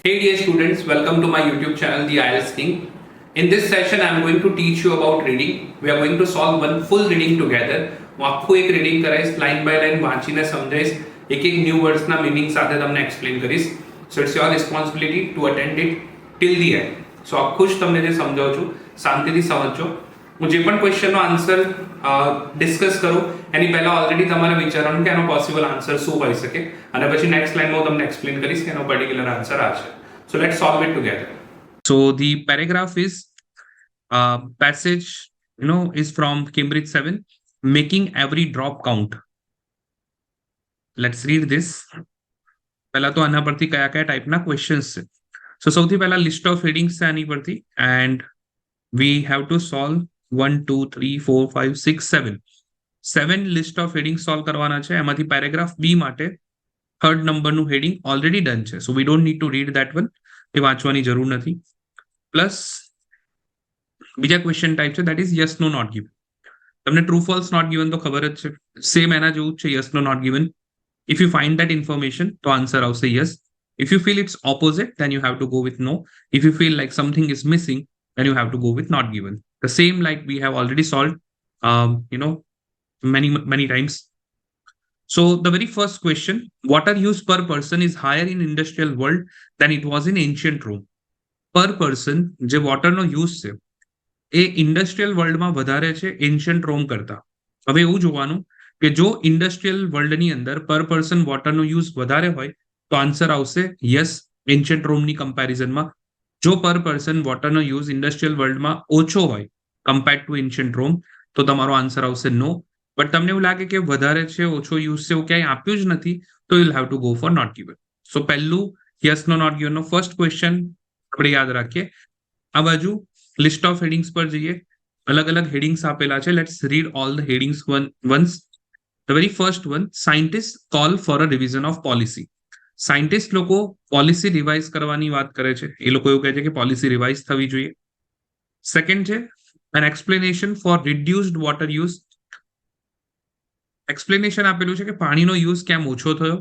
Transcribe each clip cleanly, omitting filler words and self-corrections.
Hey dear students, welcome to my YouTube channel, The IELTS King. In this session, I am going to teach you about reading. We are going to solve one full reading together. હું આખું એક reading કરાઈશ, line by line વાંચીને સમજાઈશ, એક new વર્ડ્સના meaning સાથે તમને explain કરીશ. So it's your responsibility to attend it till the end. So આખું જ તમને જે સમજાવું છું, શાંતિથી સમજજો. હું જે પણ ક્વેશ્ચનનો આન્સર ડિસ્કસ કરું એની પહેલા ઓલરેડી તમારે વિચારવાનું કે એનો પોસિબલ આન્સર શું હોઈ શકે, અને પછી નેક્સ્ટ લાઇનમાં હું તમને એક્સપ્લેન કરીશ કે એનો પર્ટિક્યુલર આન્સર આ છે. So let's solve it together. So the paragraph is passage, is from Cambridge 7, making every drop count. Let's read this. પહેલા તો આના પરથી કયા કયા ટાઈપના ક્વેશ્ચન્સ છે. સો સૌથી પહેલા લિસ્ટ ઓફ હેડિંગ્સ છે આની પરથી, and we have to solve 1 2 3 4 5 6 7 7 list of heading solve કરવાના છે. એમાંથી પેરેગ્રાફ બી માટે થર્ડ નંબરનું હેડિંગ ઓલરેડી ડન છે, so we don't need to read that one. એ વાંચવાની જરૂર નથી. પ્લસ બીજા ક્વેશ્ચન ટાઈપ છે, that is yes no not given. તમને ટ્રુ ફોલ્સ નોટ ગિવન તો ખબર જ છે, સેમ એના જેવું જ છે yes no not given. If you find that information તો આન્સર આવશે yes. If you feel it's opposite then you have to go with no. If you feel like something is missing then you have to go with not given. The same like we have already solved many times. So the very first question, water use per person is higher in industrial world than it was in ancient Rome. Per person જે વોટરનો use છે એ industrial વર્લ્ડમાં વધારે છે ancient રોમ કરતા. હવે એવું જોવાનું કે જો ઇન્ડસ્ટ્રીયલ વર્લ્ડની અંદર પર પર્સન વોટરનો યુઝ વધારે હોય તો આન્સર આવશે યસ એન્શિયન્ટ રોમની કમ્પેરિઝનમાં. જો પર પર્સન વોટરનો યુઝ ઇન્ડસ્ટ્રીયલ વર્લ્ડમાં ઓછો હોય કમ્પેર્ડ ટુ એન્શિયન્ટ રોમ તો તમારો આન્સર આવશે નો. બટ તમને એવું લાગે કે વધારે છે ઓછો યુઝ છે એવું ક્યાંય આપ્યું જ નથી તો you have to go for not given. So પહેલું યસ નો નોટ ગિવનનો ફર્સ્ટ ક્વેશ્ચન આપણે યાદ રાખીએ. આ બાજુ લિસ્ટ ઓફ હેડિંગ્સ પર જઈએ. અલગ અલગ હેડિંગ્સ આપેલા છે. Let's read all the headings once. The very first one, scientist call for a revision of policy. Scientist લોકો પોલિસી રિવાઇઝ કરવાની વાત કરે છે. એ લોકો એવું કહે છે કે પોલિસી રિવાઇઝ થવી જોઈએ. સેકન્ડ છે an explanation for reduced water use. Explanation આપેલું છે કે પાણીનો યુઝ કેમ ઓછો થયો.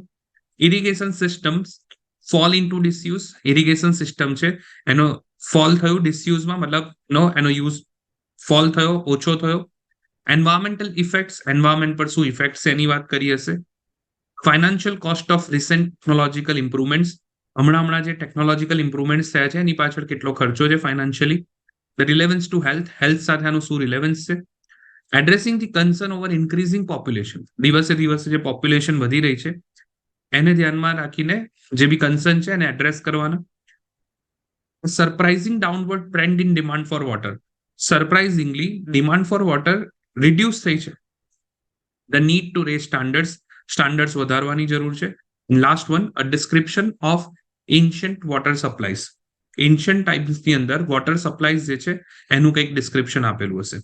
Irrigation systems fall into disuse. Irrigation system છે એનો ફોલ થયું ડિસયુઝમાં, મતલબ એનો યુઝ ફોલ થયો, ઓછો થયો. એન્વાયરમેન્ટલ ઇફેક્ટ્સ, એન્વાયરમેન્ટ પર શું ઇફેક્ટ છે એની વાત કરી હશે. Financial cost of recent technological improvements. હમણાં જે ટેકનોલોજીકલ ઇમ્પ્રુવમેન્ટ્સ થયા છે એની પાછળ કેટલો ખર્ચો છે financially. The relevance to health, health સાથે આનું શું રિલેવન્સ છે. Addressing the concern over increasing population. દિવસે દિવસે જે પોપ્યુલેશન વધી રહી છે એને ધ્યાનમાં રાખીને જે બી કન્સર્ન છે એને એડ્રેસ કરવાના. Surprising downward trend in demand for water. Surprisingly demand for water reduce થઈ છે. The need to raise standards, standards વધારવાની જરૂર છે. Last one, a description of ancient water supplies. Ancient ટાઈપ્સની અંદર વોટર સપ્લાઈઝ જે છે એનું કંઈક ડિસ્ક્રિપ્શન આપેલું હશે.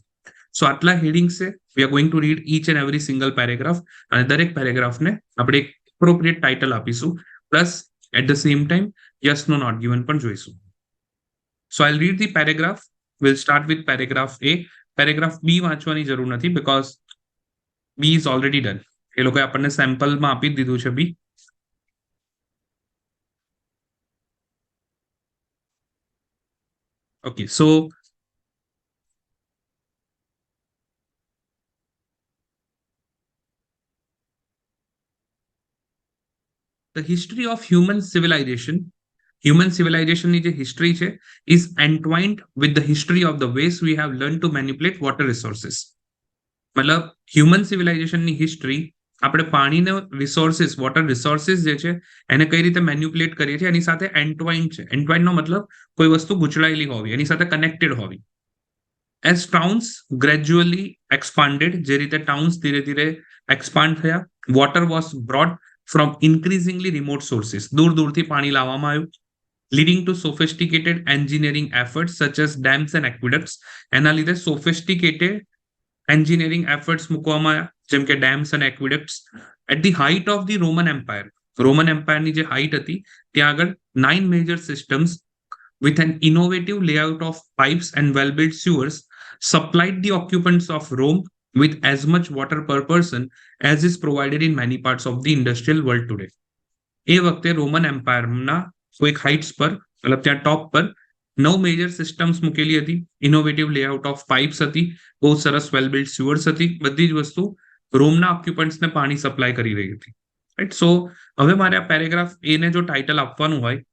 સો આટલા હેડિંગ્સ છે. We are going to read each and every single paragraph, અને દરેક પેરેગ્રાફને આપણે એક એપ્રોપ્રિએટ ટાઇટલ આપીશું. Plus at the same time yes no not given પણ જોઈશું. So I read the paragraph. Will start with paragraph A. Paragraph B વાંચવાની જરૂર નથી because B is already done. એ લોકોએ આપણને સેમ્પલમાં આપી જ દીધું છે B. Okay, so the history of human civilization, human civilization ની જે હિસ્ટ્રી છે is entwined with the history of the ways we have learned to manipulate water resources. મતલબ હ્યુમન સિવિલાઇઝેશનની હિસ્ટ્રી આપણે પાણીનો રિસોર્સિસ, વોટર રિસોર્સિસ જે છે એને કઈ રીતે મેન્યુપ્યુલેટ કરીએ છીએ એની સાથે એન્ટવાઇન્ડ છે. એન્ટવાઇન્ડનો મતલબ કોઈ વસ્તુ ગૂંચળાયેલી હોવી, એની સાથે કનેક્ટેડ હોવી. એઝ ટાઉન્સ ગ્રેજ્યુઅલી એક્સપાન્ડેડ, જે રીતે ટાઉન્સ ધીરે ધીરે એક્સપાન્ડ થયા. Water was broad from increasingly remote sources. દૂર દૂરથી પાણી લાવવામાં આવ્યું. Leading to sophisticated engineering efforts such as dams and aqueducts. એના લીધે sophisticated engineering efforts મૂકવામાં આવ્યા જેમ કે dams and aqueducts. At the height of the Roman Empire, Roman એમ્પાયરની જે હાઇટ હતી ત્યાં આગળ 9 major systems with an innovative layout of pipes and well-built sewers supplied the occupants of Rome with as much water per person as is provided in many parts of the industrial world today. એ વખતે Roman એમ્પાયરના કોઈક heights પર મતલબ ત્યાં ટોપ પર 9 major systems મૂકેલી હતી, innovative layout of pipes હતી, બહુ સરસ વેલ બિલ્ડ સ્યુઅર્સ હતી, બધી જ વસ્તુ રૂમના ઓક્યુપન્ટ્સને પાણી સપ્લાય કરી રહી હતી. રાઈટ, સો હવે મારે આ પેરેગ્રાફ એને જો ટાઇટલ આપવાનું હોય,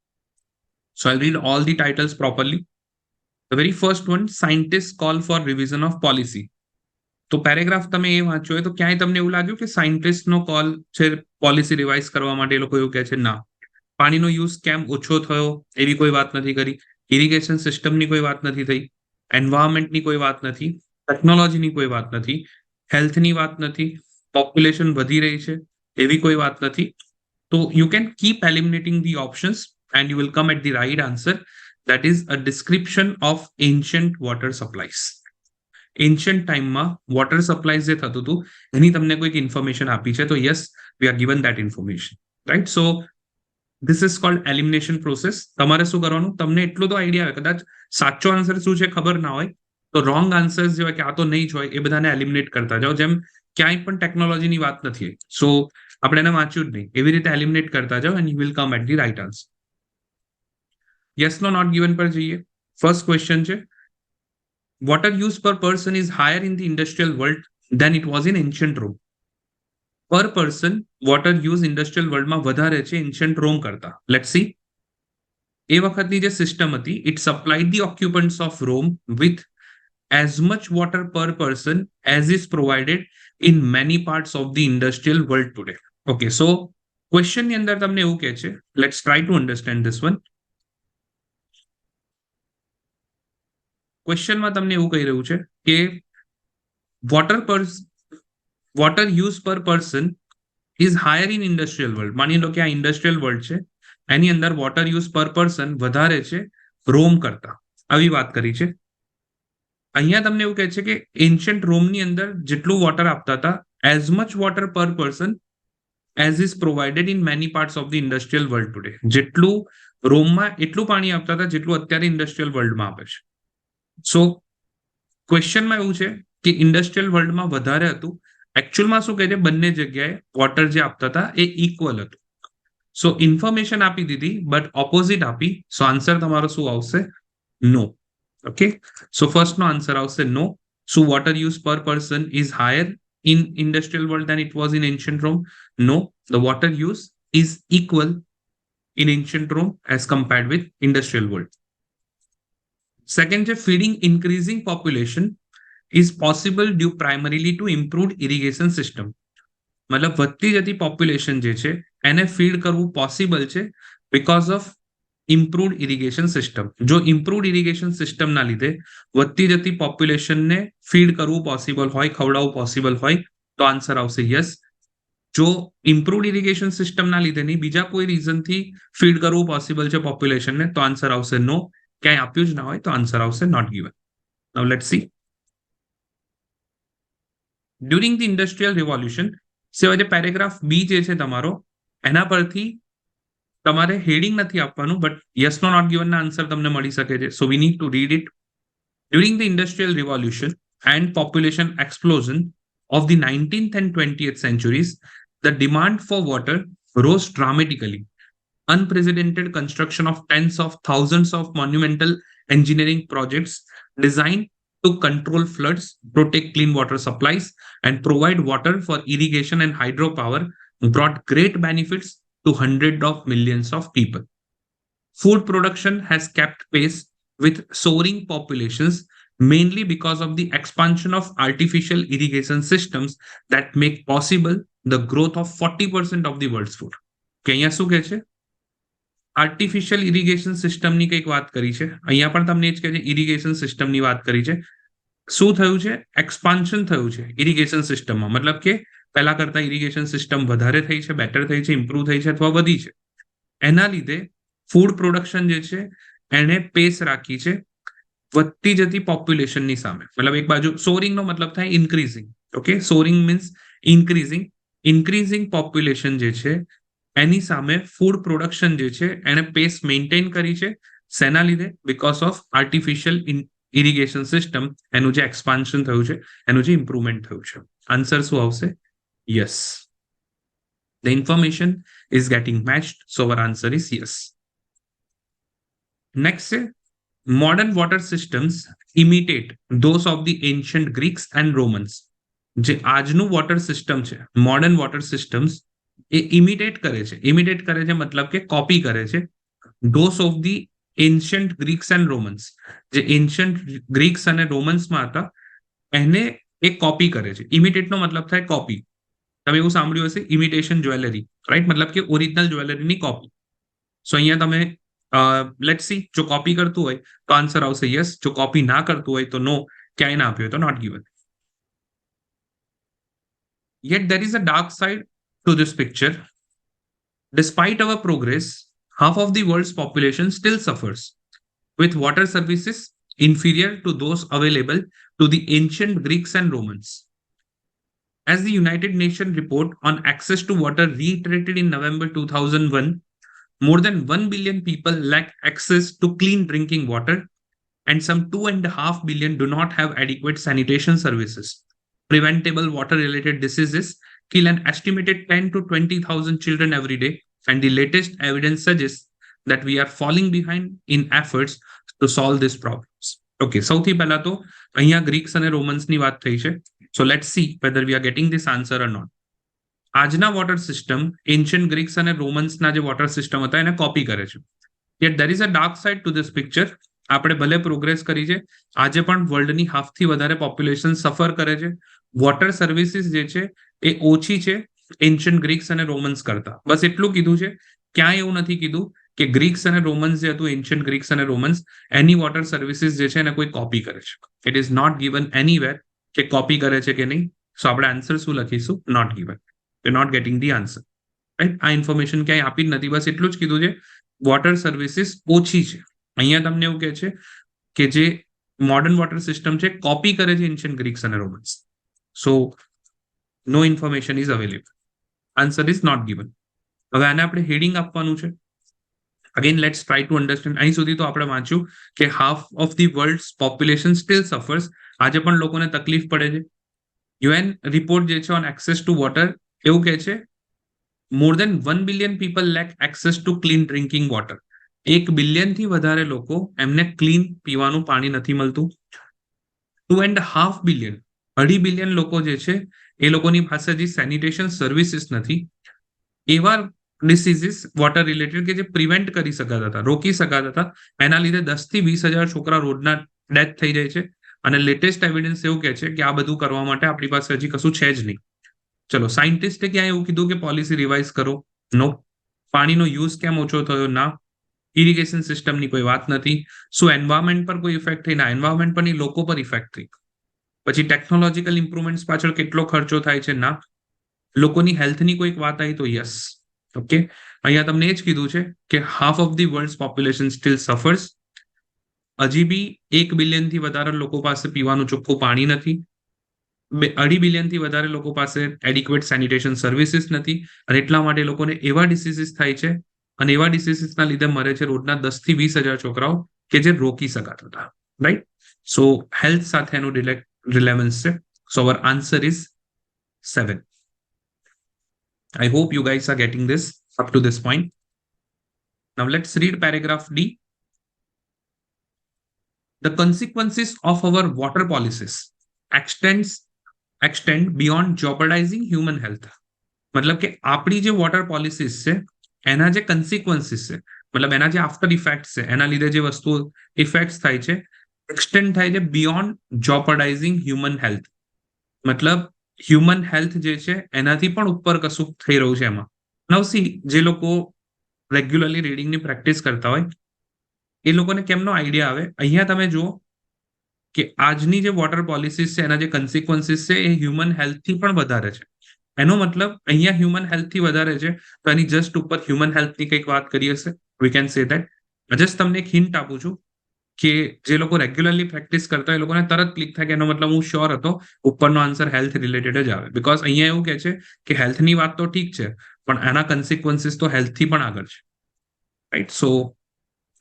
so I read all the titles properly. The very first one, scientist call for revision of policy. તો પેરેગ્રાફ તમે એ વાંચ્યો હોય તો ક્યાંય તમને એવું લાગ્યું કે સાયન્ટિસ્ટનો કોલ છે પોલિસી રિવાઇઝ કરવા માટે? એ લોકો એવું કહે છે ના. પાણીનો યુઝ કેમ ઓછો થયો એવી કોઈ વાત નથી કરી, ઇરિગેશન સિસ્ટમની કોઈ વાત નથી થઈ, એન્વાયરમેન્ટની કોઈ વાત નથી, ટેકનોલોજીની કોઈ વાત નથી, હેલ્થની વાત નથી, પોપ્યુલેશન વધી રહી છે એવી કોઈ વાત નથી. તો you can keep eliminating the options and you will come at the right answer. That is a description of ancient water supplies. Ancient ટાઈમમાં વોટર સપ્લાય જે થતું હતું એની તમને કોઈક ઇન્ફોર્મેશન આપી છે, તો yes, we are given that information. Right, so this is called elimination process. તમારે શું કરવાનું, તમને એટલું તો આઈડિયા આવે, કદાચ સાચો આન્સર શું છે ખબર ના હોય તો રોંગ આન્સર્સ જે હોય કે આ તો નહીં જ હોય એ બધાને એલિમિનેટ કરતા જાઓ. જેમ ક્યાંય પણ ટેકનોલોજીની વાત નથી, સો આપણે એને વાંચ્યું જ નહીં, એવી રીતે એલિમિનેટ કરતા જાઓ and you will come at the right answer. Yes no not given પર જઈએ. ફર્સ્ટ ક્વેશ્ચન છે, water use per person is higher in the industrial world than it was in ancient Rome. Per person water use industrial વર્લ્ડમાં વધારે છે એન્શન્ટ રોમ કરતા. Let's see. એ વખતની જે system હતી, it supplied the occupants of Rome with as much water per person as is provided in many parts of the industrial world today. Okay, so ક્વેશ્ચનની અંદર તમને એવું કહે છે, let's try to understand this one. ક્વેશ્ચનમાં તમને એવું કહી રહ્યું છે કે water per water use per person is higher in industrial world. માની લો કે આ ઇન્ડસ્ટ્રીયલ વર્લ્ડ છે, એની અંદર વોટર યુઝ પર પર્સન વધારે છે રોમ કરતા, આવી વાત કરી છે. અહીંયા તમને એવું કહે છે કે એન્શન્ટ રોમની અંદર જેટલું વોટર આપતા હતા, as much water per person as is provided in many parts of the industrial world today. જેટલું રોમમાં એટલું પાણી આપતા હતા જેટલું અત્યારે ઇન્ડસ્ટ્રીયલ વર્લ્ડમાં આપે છે. સો ક્વેશ્ચનમાં એવું છે કે ઇન્ડસ્ટ્રીયલ વર્લ્ડમાં વધારે હતું, એકચ્યુઅલમાં શું કહે છે, બંને જગ્યાએ વોટર જે આપતા હતા એ ઇક્વલ હતું. સો ઇન્ફોર્મેશન આપી દીધી બટ ઓપોઝિટ આપી, સો આન્સર તમારો શું આવશે? No. Okay, so first no answer આવશે નો. શું water use per person is higher in industrial world then it was in ancient Rome? No, the water use is equal in ancient Rome as compared with industrial world. Second છે, feeding increasing population is possible due primarily to improved irrigation system. મતલબ વધતી જતી population જે છે એને feed કરવું possible છે because of improved irrigation system. જો ઇમ્પ્રુવડ ઇરિગેશન સિસ્ટમના લીધે વધતી જતી પોપ્યુલેશનને ફીડ કરવું પોસિબલ હોય, ખવડાવવું પોસિબલ હોય, તો આન્સર આવશે યસ. જો ઇમ્પ્રુવડ ઇરિગેશન સિસ્ટમના લીધે નહીં, બીજા કોઈ રીઝનથી ફીડ કરવું પોસિબલ છે પોપ્યુલેશનને, તો આન્સર આવશે નો. ક્યાંય આપ્યું જ ના હોય તો આન્સર આવશે not given. Now let's see. During the industrial revolution, સિવાય જે પેરેગ્રાફ બી જે છે તમારો, એના પરથી તમારે હેડિંગ નથી આપવાનું, બટ યસ નો નોટ ગિવનના આન્સર તમને મળી શકે છે. So we need to read it. During the industrial revolution and population explosion of the 19th and 20th centuries, the demand for water rose dramatically. Unprecedented construction of tens of thousands of monumental engineering projects designed to control floods, protect clean water supplies, and provide water for irrigation and hydropower brought great benefits to hundreds of millions of people. Food production has kept pace with soaring populations, mainly because of the expansion of artificial irrigation systems that make possible the growth of 40% of the world's food. કે અહીંયા શું કહે છે? Artificial irrigation સિસ્ટમની કંઈક વાત કરી છે. અહીંયા પણ તમને જ કહે છે ઇરિગેશન સિસ્ટમની વાત કરી છે. શું થયું છે? એક્સપાન્શન થયું છે ઇરિગેશન સિસ્ટમમાં, મતલબ કે પહેલા કરતા ઇરિગેશન સિસ્ટમ વધારે થઈ છે, બેટર થઈ છે, ઇમ્પ્રુવ થઈ છે અથવા વધી છે. એના લીધે ફૂડ પ્રોડક્શન જે છે એને પેસ રાખી છે વધતી જતી પોપ્યુલેશનની સામે. મતલબ એક બાજુ સોરિંગનો મતલબ થાય increasing. Okay, soaring means increasing. Increasing population જે છે એની સામે ફૂડ પ્રોડક્શન જે છે એને પેસ મેન્ટેન કરી છે. શેના લીધે? Because of artificial irrigation system, એનું જે એક્સપાન્શન થયું છે, એનું જે ઇમ્પ્રુવમેન્ટ થયું છે. આન્સર શું આવશે? Yes. The information is getting matched, so our answer is yes. Next છે modern water systems imitate those of the ancient Greeks and Romans. જે આજનું વોટર સિસ્ટમ છે, મોડર્ન વોટર સિસ્ટમ્સ, એ ઇમિટેટ કરે છે મતલબ કે કોપી કરે છે those of the ancient Greeks and Romans. જે એન્શન્ટ ગ્રીક્સ અને રોમન્સમાં હતા એને એ કોપી કરે છે. ઇમિટેટનો મતલબ થાય કોપી. તમે એવું સાંભળ્યું હશે ઇમિટેશન જ્વેલરી, રાઈટ? મતલબ કે ઓરિજિનલ જ્વેલરીની કોપી. સો અહીંયા તમે લેટ સી, જો કોપી કરતું હોય તો આન્સર આવશે યસ, જો કોપી ના કરતું હોય તો નો, ક્યાંય ના આપ્યું હોય તો not given. Yet there is a dark side to this picture. Despite our progress, half of the world's population still suffers with water services inferior to those available to the ancient Greeks and Romans. As the United Nations report on access to water reiterated in November 2001, more than 1 billion people lack access to clean drinking water, and some 2.5 billion do not have adequate sanitation services. Preventable water related diseases kill an estimated 10 to 20,000 children every day, and the latest evidence suggests that we are falling behind in efforts to solve these problems. Okay, સૌથી પહેલા તો અહીંયા Greeks અને રોમન્સની વાત થઈ છે. So let's see whether we are getting this answer or not. આજના water system ancient Greeks અને રોમન્સના જે વોટર સિસ્ટમ હતા એને કોપી કરે છે. Yet there is a dark side two this picture. આપણે ભલે પ્રોગ્રેસ કરી છે, આજે પણ વર્લ્ડની હાફથી વધારે પોપ્યુલેશન સફર કરે છે. વોટર સર્વિસીસ જે છે એ ઓછી છે એન્શિયન્ટ ગ્રીક્સ અને રોમન્સ કરતા. બસ એટલું કીધું છે, ક્યાંય એવું નથી કીધું કે ગ્રીક્સ અને રોમન્સ જે હતું, એન્શિયન્ટ ગ્રીક્સ અને રોમન્સ, એની વોટર સર્વિસીસ જે છે એને કોઈ કોપી કરે છે. It is not given anywhere કે કોપી કરે છે કે નહીં. સો આપણે આન્સર શું લખીશું? Not given. You not getting the answer, right? આ ઇન્ફોર્મેશન ક્યાંય આપી જ નથી, બસ એટલું જ કીધું છે વોટર સર્વિસીસ ઓછી છે. અહીંયા તમને એવું કહે છે કે જે મોડર્ન વોટર સિસ્ટમ છે કોપી કરે છે એન્શિયન્ટ ગ્રીક્સ અને Romans. So no information is available. Answer is not given. હવે આને આપણે હેડિંગ આપવાનું છે. Again let's try to understand. અહીં સુધી તો આપણે વાંચ્યું કે half of the world population still suffers. આજે પણ લોકોને તકલીફ પડે છે. યુએન રિપોર્ટ જે છે ઓન એક્સેસ ટુ વોટર એવું કહે છે મોર દેન 1 billion people lake access to clean drinking water. 1 બિલિયનથી વધારે લોકો, એમને ક્લીન પીવાનું પાણી નથી મળતું. 2.5 બિલિયન, 2.5 બિલિયન લોકો જે છે એ લોકોની પાસે હજી સેનિટેશન સર્વિસીસ નથી. એવા ડિસીઝીસ વોટર રિલેટેડ કે જે પ્રિવેન્ટ કરી શકાતા હતા, રોકી શકાતા હતા, એના લીધે 10,000 થી 20,000 છોકરા રોજના ડેથ થઈ જાય છે. અને લેટેસ્ટ એવિડન્સ એવું કહે છે કે આ બધું કરવા માટે આપણી પાસે હજી કશું છે જ નહીં. ચલો, સાયન્ટિસ્ટે ક્યાં એવું કીધું કે પોલિસી રિવાઇઝ કરો? નો. પાણીનો યુઝ કેમ ઓછો થયો? ના. ઇરિગેશન સિસ્ટમની કોઈ વાત નથી. શું એન્વાયરમેન્ટ પર કોઈ ઇફેક્ટ થઈ? ના. એન્વાયરમેન્ટ પર નહીં, લોકો પર ઇફેક્ટ થઈ. પછી ટેકનોલોજીકલ ઇમ્પ્રુવમેન્ટ્સ પાછળ કેટલો ખર્ચો થાય છે? ના. લોકોની હેલ્થની કોઈક વાત આવી તો યસ. ઓકે, અહીંયા તમને એ જ કીધું છે કે half of the world population still suffers. હજી બી 1 બિલિયનથી વધારે લોકો પાસે પીવાનું ચોખ્ખું પાણી નથી. 2.5 બિલિયનથી વધારે લોકો પાસે એડિક્વેટ સેનિટેશન સર્વિસીસ નથી. અને એટલા માટે લોકોને એવા ડિસીઝીસ થાય છે અને એવા ડિસીઝીસના લીધે મરે છે રોજના 10,000 થી 20,000 છોકરાઓ કે જે રોકી શકાતા હતા. રાઈટ? સો હેલ્થ સાથે એનું રિલેવન્સ છે. So our answer is 7. I hope you guys are getting this up to this point. Now let's read paragraph D. The consequences of our water policies extend beyond jeopardizing human health. मतलब કે આપણી જે water policies છે એના જે consequences છે, મતલબ એના જે આફ્ટર ઇફેક્ટ છે, એના લીધે જે વસ્તુઓ ઇફેક્ટ થાય છે, એક્સટેન્ડ થાય છે બિયોન્ડ જોપર્ડાઇઝિંગ હ્યુમન હેલ્થ. મતલબ હ્યુમન હેલ્થ જે છે એનાથી પણ ઉપર કશું થઈ રહ્યું છે એમાં. નવસી જે લોકો રેગ્યુલરલી રીડિંગની પ્રેક્ટિસ કરતા હોય એ લોકોને કેમનો આઈડિયા આવે? અહીંયા તમે જુઓ કે આજની જે વોટર પોલિસીસ છે એના જે કન્સિક્વન્સીસ છે એ હ્યુમન હેલ્થથી પણ વધારે છે. એનો મતલબ અહીંયા હ્યુમન હેલ્થથી વધારે છે તો એની જસ્ટ ઉપર હ્યુમન હેલ્થની કંઈક વાત કરી હશે. We can say that. Just તમને એક હિન્ટ આપું છું કે જે લોકો રેગ્યુલરલી પ્રેક્ટિસ કરતા હોય એ લોકોને તરત ક્લિક થાય કે એનો મતલબ હું શ્યોર હતો ઉપરનો આન્સર હેલ્થ રિલેટેડ જ આવે. બીકોઝ અહીંયા એવું કહે છે કે હેલ્થની વાત તો ઠીક છે પણ એના કન્સિક્વન્સીસ તો હેલ્થથી પણ આગળ છે. રાઈટ? સો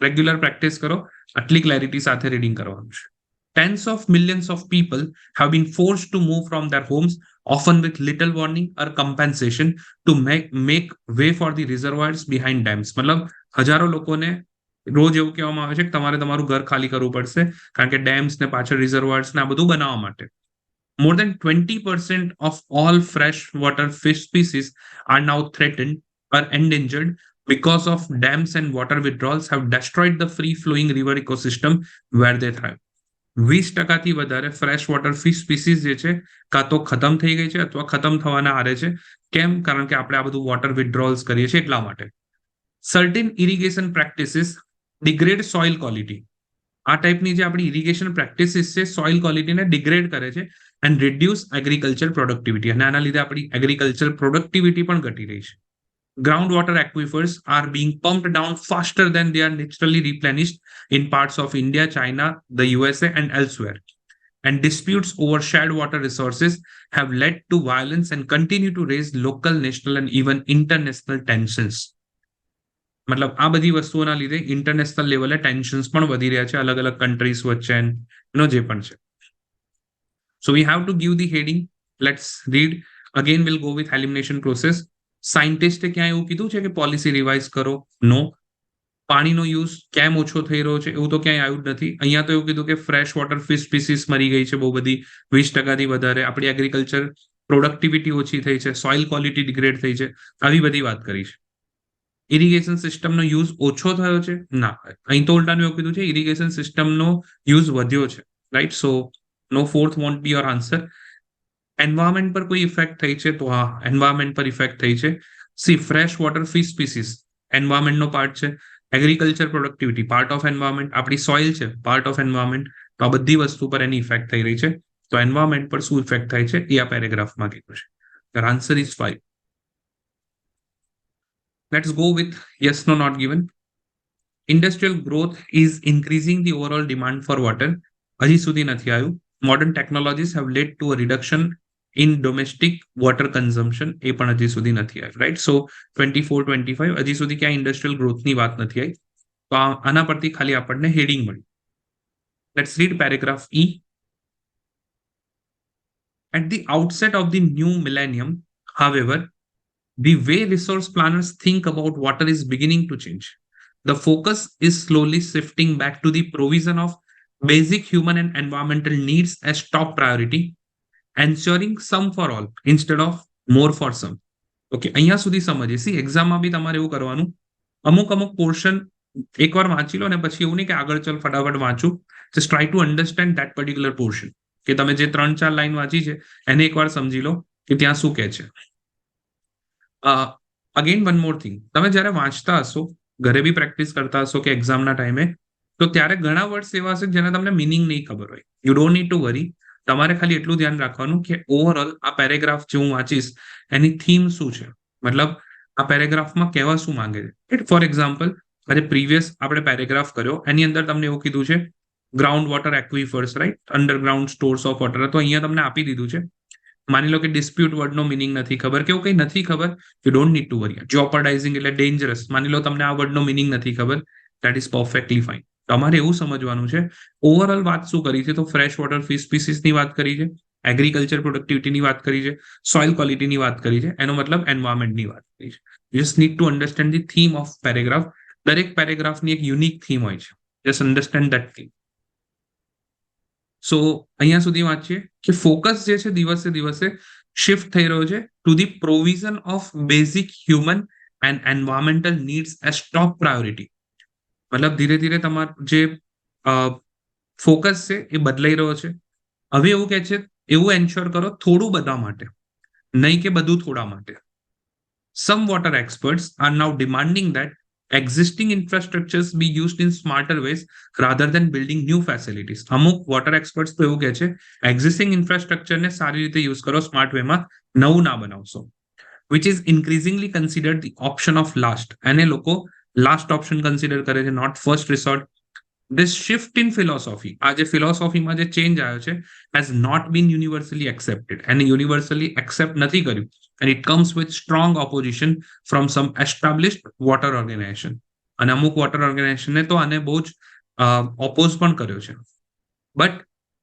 રેગ્યુલર પ્રેક્ટિસ કરો, આટલી ક્લેરિટી સાથે રીડિંગ કરવાનું છે. Tens of millions of people have been forced to move from their homes, often with little warning or compensation, to make way for the reservoirs behind dams. मतलब हजारों लोगों ने રોજ એવું કહેવામાં આવે છે કે તમારે તમારું ઘર ખાલી કરવું પડશે કારણ કે ડેમ્સ ને પાછળ રિઝર્વોયર્સ ને આ બધું બનાવવા માટે. More than 20% of all freshwater fish species are now threatened or endangered because of dams and water withdrawals have destroyed the free flowing river ecosystem where they thrive. 20%થી વધારે ફ્રેશ વોટર ફિશ સ્પીસીસ જે છે કાં તો ખતમ થઈ ગઈ છે અથવા ખતમ થવાના આરે છે. કેમ? કારણ કે આપણે આ બધું વોટર વિથડ્રોલ્સ કરીએ છીએ એટલા માટે. Certain irrigation practices degrade soil quality. આ ટાઈપની જે આપણી ઇરિગેશન પ્રેક્ટિસીસ છે સોઇલ ક્વોલિટીને ડિગ્રેડ કરે છે એન્ડ રિડ્યુસ એગ્રીકલ્ચર પ્રોડક્ટિવિટી, અને આના લીધે આપણી એગ્રીકલ્ચર પ્રોડક્ટિવિટી પણ ઘટી રહી છે. Groundwater aquifers are being pumped down faster than they are naturally replenished in parts of India, China, the USA, and elsewhere. And disputes over shared water resources have led to violence and continue to raise local, national, and even international tensions. મતલબ આ બધી વસ્તુઓના લીધે international લેવલે ટેન્શન્સ પણ વધી રહ્યા છે અલગ અલગ કન્ટ્રીઝ વચ્ચે નો જે પણ છે. So we have to give the heading. Let's read. Again will go with elimination process. સાયન્ટિસ્ટે ક્યાં એવું કીધું છે કે પોલિસી રિવાઇઝ કરો? નો. પાણીનો યુઝ કેમ ઓછો થઈ રહ્યો છે એવું તો ક્યાંય આવ્યું જ નથી. અહીંયા તો એવું કીધું કે ફ્રેશ વોટર ફિશ સ્પીસીસ મરી ગઈ છે બહુ બધી, 20%થી વધારે. આપણી એગ્રીકલ્ચર પ્રોડક્ટિવિટી ઓછી થઈ છે, સોઇલ ક્વોલિટી ડિગ્રેડ થઈ છે, આવી બધી વાત કરી છે. ઇરિગેશન સિસ્ટમનો યુઝ ઓછો થયો છે? ના, અહીં તો ઉલટાનું એવું કીધું છે ઇરિગેશન સિસ્ટમનો યુઝ વધ્યો છે. Right, so no fourth won't be your answer. Environment પર કોઈ ઇફેક્ટ થઈ છે? તો હા, એન્વાયરમેન્ટ પર ઇફેક્ટ થઈ છે. See, fresh water fish species એન્વાયરમેન્ટનો પાર્ટ છે. Agriculture productivity part of environment. આપણી સોઇલ છે પાર્ટ ઓફ એન્વાયરમેન્ટ. તો આ બધી વસ્તુ પર એની ઇફેક્ટ થઈ રહી છે. તો એન્વાયરમેન્ટ પર શું ઇફેક્ટ થાય છે એ આ પેરેગ્રાફમાં કીધું છે. Answer is 5. Let's go with yes, no, not given. Industrial growth is increasing the overall demand for water. હજી સુધી નથી આવ્યું. Modern technologies have led to a reduction in domestic water consumption. એ પણ હજી સુધી નથી આવ્યું. રાઈટ, સો 24-25 હજી સુધી ક્યાંય ઇન્ડસ્ટ્રીયલ ગ્રોથની વાત નથી આવી. તો આના પરથી ખાલી આપણને હેડિંગ મળી. Let's read paragraph E. At the outset of the new millennium, however, the way resource planners think about water is beginning to change. The focus is slowly shifting back to the provision of basic human and environmental needs as top priority, ensuring some for all instead of more for some. Okay, અહીંયા સુધી સમજીએ. C, એક્ઝામમાં બી તમારે એવું કરવાનું, અમુક portion એકવાર વાંચી લો ને પછી એવું નહીં કે આગળ ચાલ ફટાફટ વાંચું. Just try to understand that particular portion, કે તમે જે 3-4 લાઈન વાંચી છે એને એકવાર સમજી લો કે ત્યાં શું કહે છે. અગેન વન મોર થિંગ, તમે જ્યારે વાંચતા હશો, ઘરે બી પ્રેક્ટિસ કરતા હશો કે એક્ઝામના ટાઈમે, તો ત્યારે ઘણા વર્ડ્સ એવા હશે જેને તમને મિનિંગ નહીં ખબર હોય. યુ ડોન્ટ નીડ ટુ વરી. તમારે ખાલી એટલું ધ્યાન રાખવાનું કે ઓવરઓલ આ પેરેગ્રાફ જે હું વાંચીશ એની થીમ શું છે, મતલબ આ પેરેગ્રાફમાં કહેવા શું માંગે છે. ફોર એક્ઝામ્પલ, આજે પ્રીવિયસ આપણે પેરેગ્રાફ કર્યો એની અંદર તમને એવું કીધું છે ground water aquifers, right, underground stores of water. તો અહીંયા તમને આપી દીધું છે. માની લો કે ડિસ્પ્યુટ વર્ડનો મિનિંગ નથી ખબર કે એવું કંઈ નથી ખબર, you don't need to worry. Jeopardizing એટલે ડેન્જરસ, માની લો તમને આ વર્ડનો મિનિંગ નથી ખબર, દેટ ઇઝ પરફેક્ટલી ફાઇન. તમારે એવું સમજવાનું છે ઓવરઓલ વાત શું કરી છે. તો ફ્રેશ વોટર ફિશ સ્પીસીસની વાત કરી છે, એગ્રીકલ્ચર પ્રોડક્ટિવિટીની વાત કરી છે, સોઇલ ક્વોલિટીની વાત કરી છે, એનો મતલબ એન્વાયરમેન્ટની વાત કરી છે. You just need to understand the theme of paragraph. દરેક પેરેગ્રાફની એક યુનિક થીમ હોય છે. Just understand that theme. So અહીંયા સુધી વાંચીએ કે ફોકસ જે છે દિવસે દિવસે શિફ્ટ થઈ રહ્યો છે to the provision of basic human and environmental needs as top priority. મતલબ ધીરે ધીરે તમારું જે ફોકસ છે એ બદલાઈ રહ્યો છે. હવે એવું કહે છે એવું એન્શ્યોર કરો થોડું બધા માટે, નહીં કે બધું થોડા માટે. Some water experts are now demanding that existing infrastructures be used in smarter ways rather than building new facilities. અમુક વોટર એક્સપર્ટ્સ તો એવું કહે છે એક્ઝિસ્ટિંગ ઇન્ફ્રાસ્ટ્રક્ચરને સારી રીતે યુઝ કરો, સ્માર્ટ વેમાં, નવું ના બનાવશો. which is increasingly considered the option of last. એને લોકો લાસ્ટ ઓપ્શન કન્સિડર કરે છે, not first resort. This shift in philosophy, આ જે ફિલોસોફીમાં જે ચેન્જ આવ્યો છે, has not been universally accepted. એને યુનિવર્સલી એક્સેપ્ટ નથી કર્યું. And it comes with strong opposition from some established water organization. અને અમુક વોટર ઓર્ગેનાઇઝેશને તો આને બહુ જ ઓપોઝ પણ કર્યો છે. But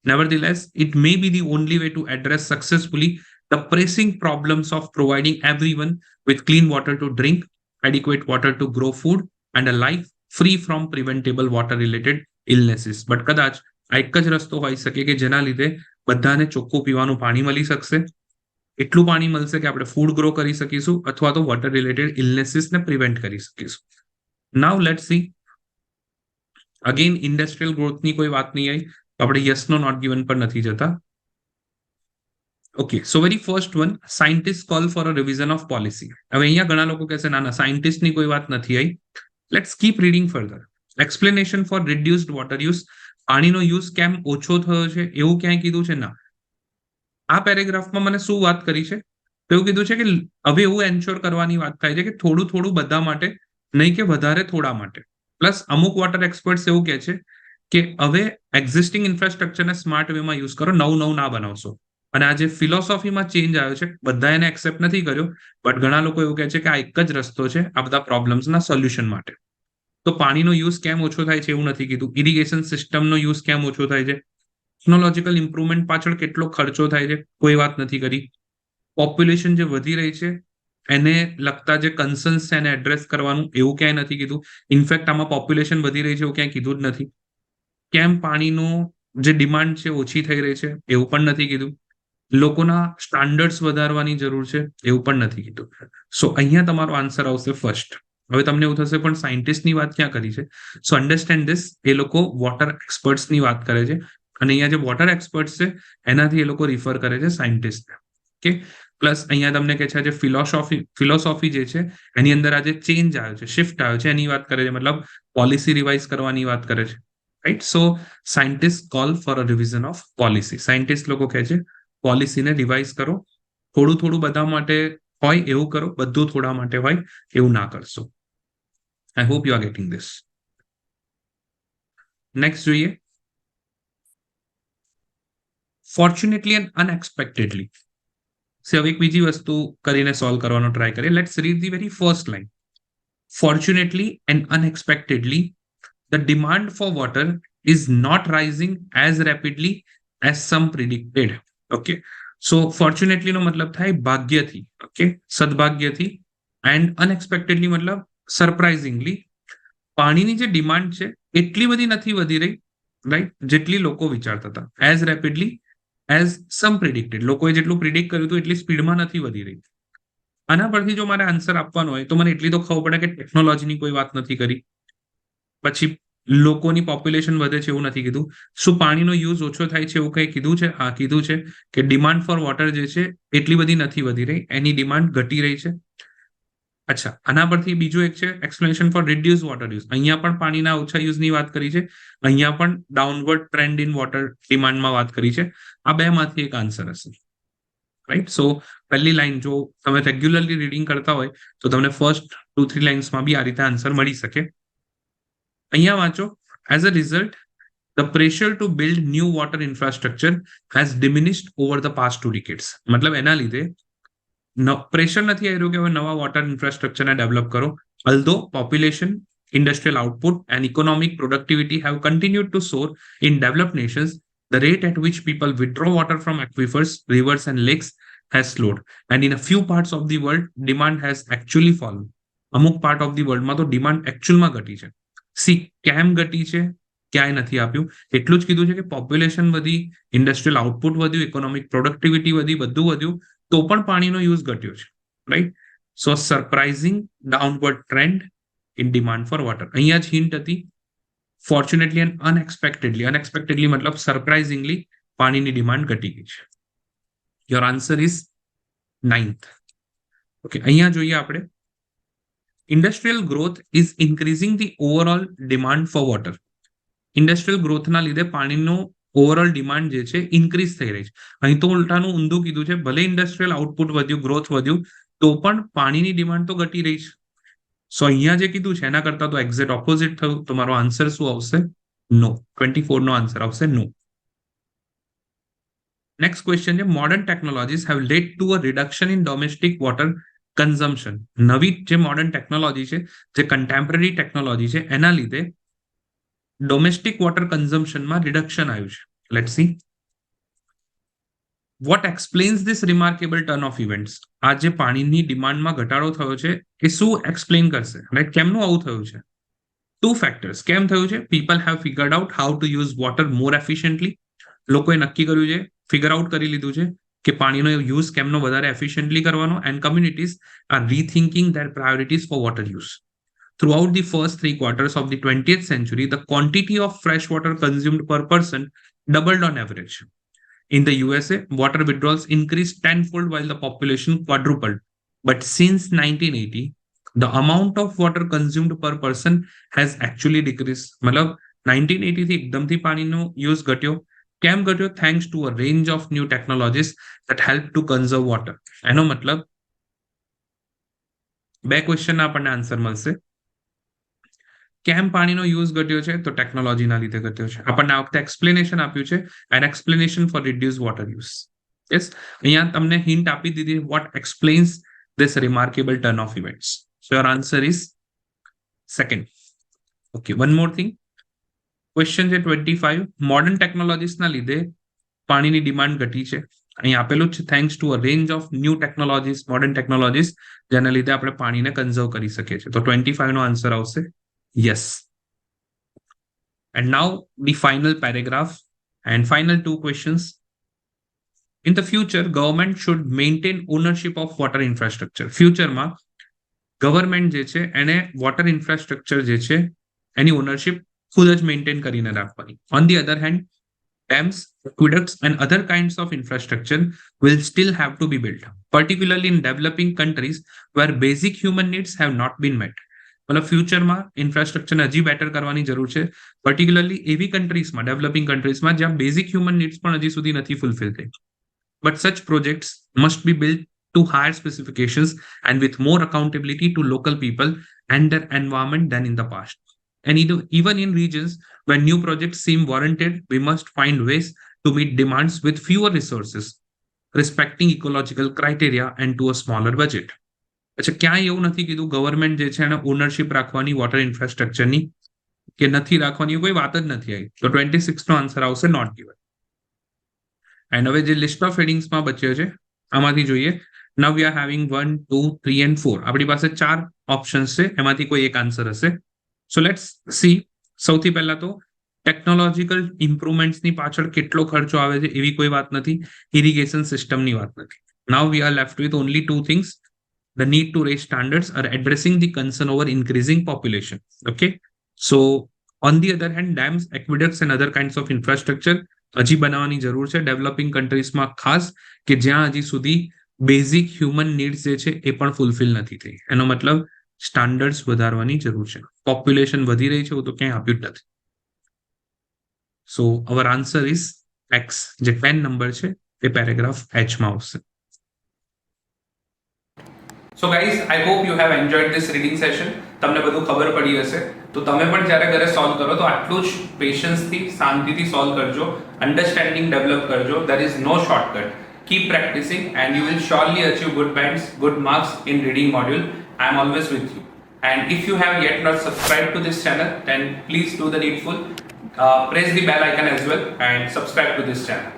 nevertheless, it may be the only way to address successfully the pressing problems of providing everyone with clean water to drink, adequate water to grow food, and a life free from preventable water related illnesses. But કદાચ આ એક જ રસ્તો હોઈ શકે કે જેના લીધે બધાને ચોખ્ખું પીવાનું પાણી મળી શકશે, એટલું પાણી મળશે કે આપણે ફૂડ ગ્રો કરી શકીશું અથવા તો વોટર રિલેટેડ ઇલનેસીસને પ્રિવેન્ટ કરી શકીશું. નાઉ લેટ સી. અગેન ઇન્ડસ્ટ્રીયલ ગ્રોથની કોઈ વાત નહીં આવી, તો આપણે યસ નો નોટ ગિવન પર નથી જતા. Okay, so very first one, scientist call for a revision of policy. હવે અહીંયા ઘણા લોકો કહેશે ના ના સાયન્ટિસ્ટની કોઈ વાત નથી આવી. Let's keep reading further. Explanation for reduced water use. પાણીનો યુઝ કેમ ઓછો થયો છે એવું ક્યાંય કીધું છે ના. આ પેરેગ્રાફમાં મને શું વાત કરી છે, તો એવું કીધું છે કે હવે એવું એન્શ્યોર કરવાની વાત થાય છે કે થોડું થોડું બધા માટે, નહીં કે વધારે થોડા માટે. પ્લસ અમુક વોટર એક્સપર્ટ્સ એવું કહે છે કે હવે એક્ઝિસ્ટિંગ ઇન્ફ્રાસ્ટ્રક્ચરને સ્માર્ટ વેમાં યુઝ કરો, નવું નવું ના બનાવશો. અને આ જે ફિલોસોફીમાં ચેન્જ આવ્યો છે, બધા એને એક્સેપ્ટ નથી કર્યો, બટ ઘણા લોકો એવું કહે છે કે આ એક જ રસ્તો છે આ બધા પ્રોબ્લેમ્સના સોલ્યુશન માટે. તો પાણીનો યુઝ કેમ ઓછો થાય છે એવું નથી કીધું. ઇરિગેશન સિસ્ટમનો યુઝ કેમ ઓછો થાય છે, ટેકનોલોજીકલ ઇમ્પ્રુવમેન્ટ પાછળ કેટલો ખર્ચો થાય છે, કોઈ વાત નથી કરી. પોપ્યુલેશન જે વધી રહી છે એને લગતા જે કન્સર્ન્સ છે એને એડ્રેસ કરવાનું એવું ક્યાંય નથી કીધું. ઇનફેક્ટ આમાં પોપ્યુલેશન વધી રહી છે એવું ક્યાંય કીધું જ નથી. કેમ પાણીનો જે ડિમાન્ડ છે ઓછી થઈ રહી છે એવું પણ નથી કીધું. લોકોના સ્ટાન્ડર્ડ્સ વધારવાની જરૂર છે એવું પણ નથી કીધું. સો અહીંયા તમારો આન્સર આવશે ફર્સ્ટ. હવે તમને એવું થશે પણ સાયન્ટિસ્ટની વાત ક્યાં કરી છે. સો અન્ડરસ્ટેન્ડ ધીસ, એ લોકો વોટર એક્સપર્ટ્સની વાત કરે છે અને અહીંયા જે વોટર એક્સપર્ટ્સ છે એનાથી એ લોકો રિફર કરે છે સાયન્ટિસ્ટ. ઓકે, પ્લસ અહીંયા તમને કહે છે જે ફિલોસોફી જે છે એની અંદર આ જે ચેન્જ આવ્યો છે, શિફ્ટ આવ્યો છે એની વાત કરે છે, મતલબ પોલિસી રિવાઇઝ કરવાની વાત કરે છે. Right. So scientist call for a revision of policy. Scientist લોકો કહે છે પોલિસીને રિવાઇઝ કરો, થોડું થોડું બધા માટે હોય એવું કરો, બધું થોડા માટે હોય એવું ના કરશો. I hope you are getting this. Next જોઈએ. Fortunately and unexpectedly. હવે એક બીજી વસ્તુ કરીને સોલ્વ કરવાનો ટ્રાય કરીએ. Let's read the very first line. Fortunately and unexpectedly the demand for water is not rising as rapidly as some predicted. Okay, so fortunately નો મતલબ થાય ભાગ્યથી, ઓકે, સદભાગ્યથી. એન્ડ અનએક્સપેક્ટેડલી મતલબ સરપ્રાઇઝિંગલી પાણીની જે ડિમાન્ડ છે એટલી બધી નથી વધી રહી, રાઈટ, જેટલી લોકો વિચારતા હતા. એઝ રેપિડલી એઝ સમ પ્રિડિક્ટેડ, લોકોએ જેટલું પ્રિડિક્ટ કર્યું હતું એટલી સ્પીડમાં નથી વધી રહી. આના પરથી જો મારે આન્સર આપવાનો હોય તો મને એટલી તો ખબર પડે કે ટેકનોલોજીની કોઈ વાત નથી કરી, પછી લોકોની પોપ્યુલેશન વધે છે એવું નથી કીધું, શું પાણીનો યુઝ ઓછો થાય છે એવું કંઈ કીધું છે. હા કીધું છે કે ડિમાન્ડ ફોર વોટર જે છે એટલી બધી નથી વધી રહી, એની ડિમાન્ડ ઘટી રહી છે. અચ્છા, આના પરથી બીજું એક છે explanation for reduce water use. અહીંયા પણ પાણીના ઓછા યુઝની વાત કરી છે, અહીંયા પણ ડાઉનવર્ડ ટ્રેન્ડ ઇન વોટર ડિમાન્ડમાં વાત કરી છે. આ બેમાંથી એક આન્સર હશે. રાઈટ. સો પહેલી લાઈન જો તમે રેગ્યુલરલી રીડિંગ કરતા હોય તો તમને ફર્સ્ટ 2-3 લાઇન્સમાં બી આ રીતે આન્સર મળી શકે. અહીંયા વાંચો. As a result the pressure to build new water infrastructure has diminished over the past 2 decades. મતલબ એના લીધે પ્રેશર નથી આવી રહ્યું કે હવે નવા વોટર ઇન્ફ્રાસ્ટ્રક્ચરને ડેવલપ કરો. although population, industrial output and economic productivity have continued to soar in developed nations, the rate at which people withdraw water from aquifers, rivers and lakes has slowed, and in a few parts of the world demand has actually fallen. અમુક part of the વર્લ્ડમાં તો demand એકચ્યુઅલમાં ઘટી છે. C કેમ ઘટી છે ક્યાંય નથી આપ્યું, એટલું જ કીધું છે કે પોપ્યુલેશન વધી, ઇન્ડસ્ટ્રીયલ આઉટપુટ વધ્યું, ઇકોનોમિક પ્રોડક્ટિવિટી વધી, બધું વધ્યું, તો પણ પાણીનો યુઝ ઘટ્યો છે. Right. So surprising downward trend in demand for water. અહીંયા જ હિન્ટ હતી. ફોર્ચ્યુનેટલી એન્ડ અનએક્સપેક્ટેડલી, અનએક્સપેક્ટેડલી મતલબ સરપ્રાઇઝિંગલી પાણીની ડિમાન્ડ ઘટી ગઈ છે. Your answer is 9th. Okay, અહીંયા જોઈએ આપણે. Industrial growth is increasing the overall demand for water. Industrial ગ્રોથના લીધે પાણીનો ઓવરઓલ ડિમાન્ડ જે છે ઇન્ક્રીઝ થઈ રહી છે. અહીં તો ઉલટાનું ઊંધું કીધું છે, ભલે ઇન્ડસ્ટ્રીયલ આઉટપુટ વધ્યું, ગ્રોથ વધ્યું, તો પણ પાણીની ડિમાન્ડ તો ઘટી રહી છે. સો અહીંયા જે કીધું છે એના કરતા તો એક્ઝેક્ટ ઓપોઝિટ થયું. તમારો આન્સર શું આવશે? નો. 24 નો આન્સર આવશે નો. નેક્સ્ટ ક્વેશ્ચન છે modern technologies have lead to a reduction in domestic water consumption. નવી જે મોડર્ન ટેકનોલોજી છે, જે કન્ટેમ્પરરી ટેકનોલોજી છે, એના લીધે ડોમેસ્ટિક વોટર કન્ઝમ્પશનમાં રિડક્શન આવ્યું છે. Let's see what explains this remarkable turn of events. આ જે પાણીની ડિમાન્ડમાં ઘટાડો થયો છે એ શું એક્સપ્લેન કરશે, રાઈટ, કેમનું આવું થયું છે. two factors. કેમ થયું છે? People have figured out how to use water more efficiently. લોકોએ નક્કી કર્યું છે, ફિગર આઉટ કરી લીધું છે કે પાણીનો યુઝ કેમનો વધારે એફિશિયન્ટલી કરવાનો, and communities are rethinking their priorities for water use. Throughout the first 3 quarters of the 20th century, the quantity of fresh water consumed per person doubled on average. In the USA, water withdrawals increased tenfold while the population quadrupled. But since 1980, the amount of water consumed per person has actually decreased. मतलब 1980 થી એકદમથી પાણીનો use ઘટ્યો. કેમ ઘટ્યો? Thanks to a range of new technologies that help to conserve water. એનો મતલબ બે ક્વેશ્ચનના આપણને આન્સર મળશે. કેમ પાણીનો યુઝ ઘટ્યો છે? તો ટેકનોલોજીના લીધે ઘટ્યો છે. આપણને આ વખતે એક્સપ્લેનેશન આપ્યું છે, an explanation for reduce water use. Yes, અહીંયા તમને હિન્ટ આપી દીધી, what explains this remarkable turn of events. So your answer is second. Okay, one more thing. Question છે 25. Modern technologies ના લીધે પાણીની ડિમાન્ડ ઘટી છે. અહીં આપેલું છે thanks to a range of new technologies, modern technologies, જેના લીધે આપણે પાણીને કન્ઝર્વ કરી શકીએ છીએ. તો 25 નો આન્સર આવશે yes. And now the final paragraph and final two questions. In the future, government should maintain ownership of water infrastructure. Future માં ગવર્મેન્ટ જે છે એને વોટર ઇન્ફ્રાસ્ટ્રક્ચર જે છે એની ઓનરશિપ ખુદ જ મેન્ટેન કરીને રાખવાની. On the other hand, dams, aqueducts and other kinds of infrastructure will still have to be built, particularly in developing countries where basic human needs have not been met. मतलब ફ્યુચરમાં ઇન્ફ્રાસ્ટ્રક્ચરને હજી better કરવાની જરૂર છે, particularly એવી કન્ટ્રીઝમાં, developing કન્ટ્રીઝમાં જ્યાં basic human needs પણ હજી સુધી નથી ફૂલફિલ થઈ. But such projects must be built to higher specifications and with more accountability to local people and their environment than in the past. And even in regions where new projects seem warranted, we must find ways to meet demands with fewer resources, respecting ecological criteria and to a smaller budget. अच्छा, ક્યાંય એવું નથી કીધું government જે છે એને ownership રાખવાની water ઇન્ફ્રાસ્ટ્રક્ચરની કે નથી રાખવાની, કોઈ વાત જ નથી આવી. તો 26 નો આન્સર આવશે નોટ ગિવન. એન્ડ હવે જે લિસ્ટ ઓફ હેડિંગ્સમાં બચ્યો છે આમાંથી જોઈએ. નાઉ વી આર હેવિંગ 1, 2, 3 and 4. આપણી પાસે 4 ઓપ્શન્સ છે, એમાંથી કોઈ એક આન્સર હશે. સો લેટ્સ સી. સૌથી પહેલા તો ટેકનોલોજીકલ ઇમ્પ્રુવમેન્ટ્સની પાછળ કેટલો ખર્ચો આવે છે એવી કોઈ વાત નથી, ઇરિગેશન સિસ્ટમની વાત નથી. Now we are left with only 2 things. The need to raise standards or addressing the concern over increasing population. Okay, so on the other hand, dams, aqueducts and other kinds of infrastructure હજી બનાવવાની જરૂર છે developing કન્ટ્રીઝમાં, ખાસ કે જ્યાં હજી સુધી basic human needs જે છે એ પણ ફૂલફિલ નથી થઈ. એનો મતલબ સ્ટાન્ડર્ડ્સ વધારવાની જરૂર છે. પોપ્યુલેશન વધી રહી છે એવું તો ક્યાંય આપ્યું જ નથી. સો અવર આન્સર ઇઝ એક્સ, જે 10 નંબર છે એ પેરેગ્રાફ એચ માં આવશે. So guys, I hope you have enjoyed this reading session. તમને બધું ખબર પડી હશે. તો તમે પણ જ્યારે ઘરે સોલ્વ કરો તો આટલું જ પેશન્સથી, શાંતિથી સોલ્વ કરજો, અન્ડરસ્ટેન્ડિંગ ડેવલપ કરજો. There is no shortcut. Keep practicing and you will surely achieve good bands, good marks in reading module. I am always with you. And if you have yet not subscribed to this channel, then please do the needful. Press the bell icon as well and subscribe to this channel.